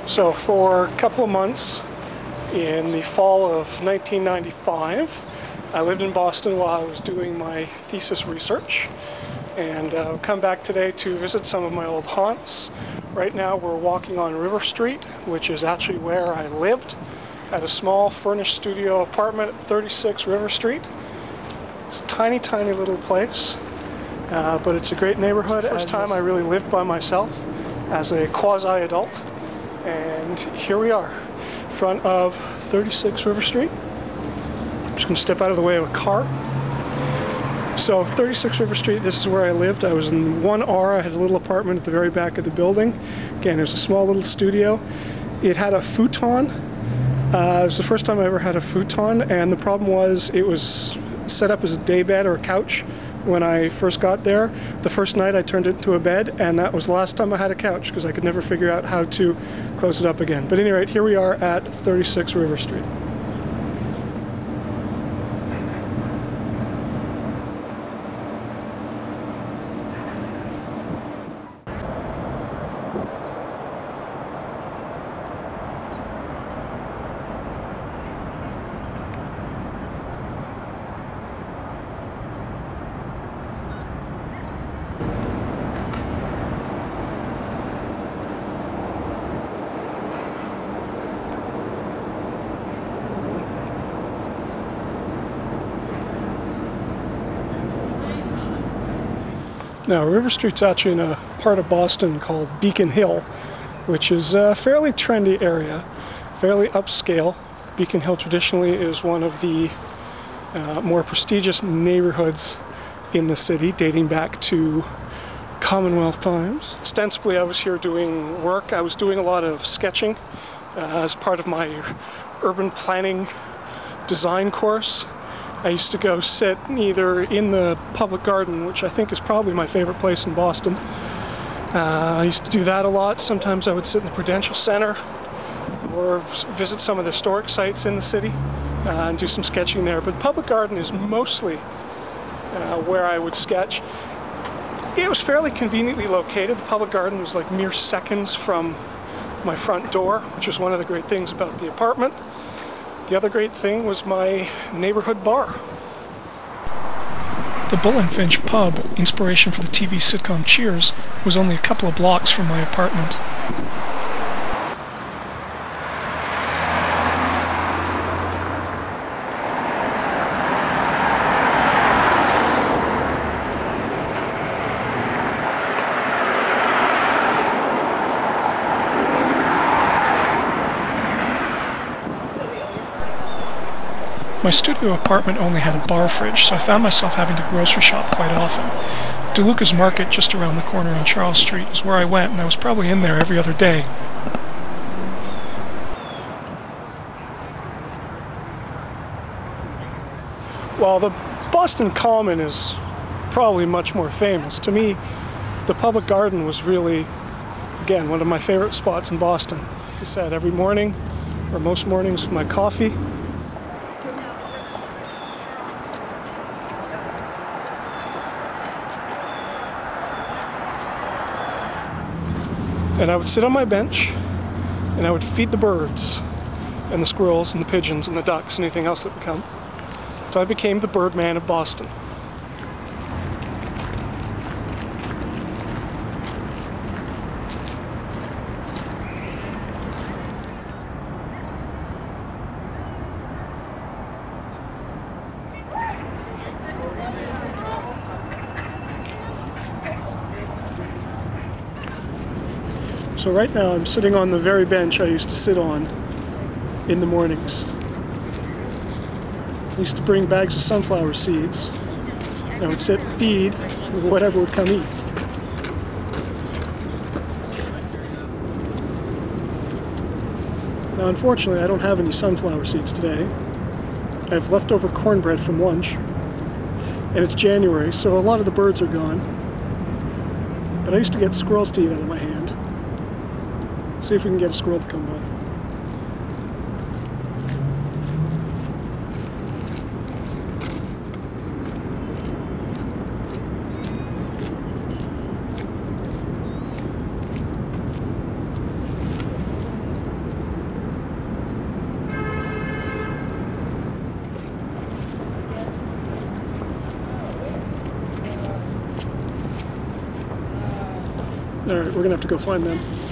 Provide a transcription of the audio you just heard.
So for a couple of months in the fall of 1995, I lived in Boston while I was doing my thesis research, and I've come back today to visit some of my old haunts. Right now we're walking on River Street, which is actually where I lived, at a small furnished studio apartment at 36 River Street. It's a tiny, tiny little place, but it's a great neighborhood. It's the first time I really lived by myself as a quasi-adult, and here we are, in front of 36 River Street. I'm just going to step out of the way of a car. So 36 River Street, this is where I lived. I was in 1R. I had a little apartment at the very back of the building. Again, it was a small little studio. It had a futon. It was the first time I ever had a futon, and the problem was it was set up as a day bed or a couch when I first got there. The first night I turned it into a bed, and that was the last time I had a couch because I could never figure out how to close it up again. But at any rate, here we are at 36 River Street. Now, River Street's actually in a part of Boston called Beacon Hill, which is a fairly trendy area, fairly upscale. Beacon Hill traditionally is one of the more prestigious neighborhoods in the city, dating back to Commonwealth times. Ostensibly, I was here doing work. I was doing a lot of sketching as part of my urban planning design course. I used to go sit either in the public garden, which I think is probably my favorite place in Boston. I used to do that a lot. Sometimes I would sit in the Prudential Center or visit some of the historic sites in the city and do some sketching there. But public garden is mostly where I would sketch. It was fairly conveniently located. The public garden was like mere seconds from my front door, which was one of the great things about the apartment. The other great thing was my neighborhood bar. The Bull and Finch pub, inspiration for the TV sitcom Cheers, was only a couple of blocks from my apartment. My studio apartment only had a bar fridge, so I found myself having to grocery shop quite often. DeLuca's Market, just around the corner on Charles Street, is where I went, and I was probably in there every other day. While the Boston Common is probably much more famous, to me, the public garden was really, again, one of my favorite spots in Boston. Like I said, every morning, or most mornings with my coffee, and I would sit on my bench and I would feed the birds and the squirrels and the pigeons and the ducks and anything else that would come. So I became the Birdman of Boston. So right now I'm sitting on the very bench I used to sit on in the mornings. I used to bring bags of sunflower seeds. I would sit and feed whatever would come eat. Now unfortunately I don't have any sunflower seeds today. I have leftover cornbread from lunch, and it's January, so a lot of the birds are gone. But I used to get squirrels to eat out of my hand. See if we can get a squirrel to come by. All right, we're gonna have to go find them.